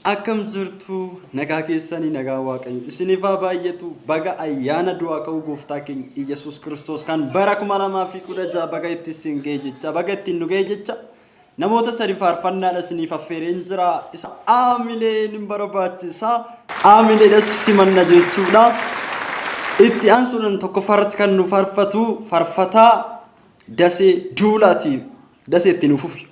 Akkam jirtu nagaa keessanii nagaa waaqayyo isiniif haa baay'atu baga ayyaana du'aa ka'uu gooftaa keenya Yesuus Kiristoos kan bara 2016 baga itti isin ga'e jecha baga ittiin nu ga'e jecha namoota sadi faarfannaadha isiniif affeereen jira isa aamileen hin barbaachisaa aamileedha simanna jechuudha itti aansuudhaan tokko farratti kan nu faarfatu farfataa dasee duulaati dasee ittiin ufufi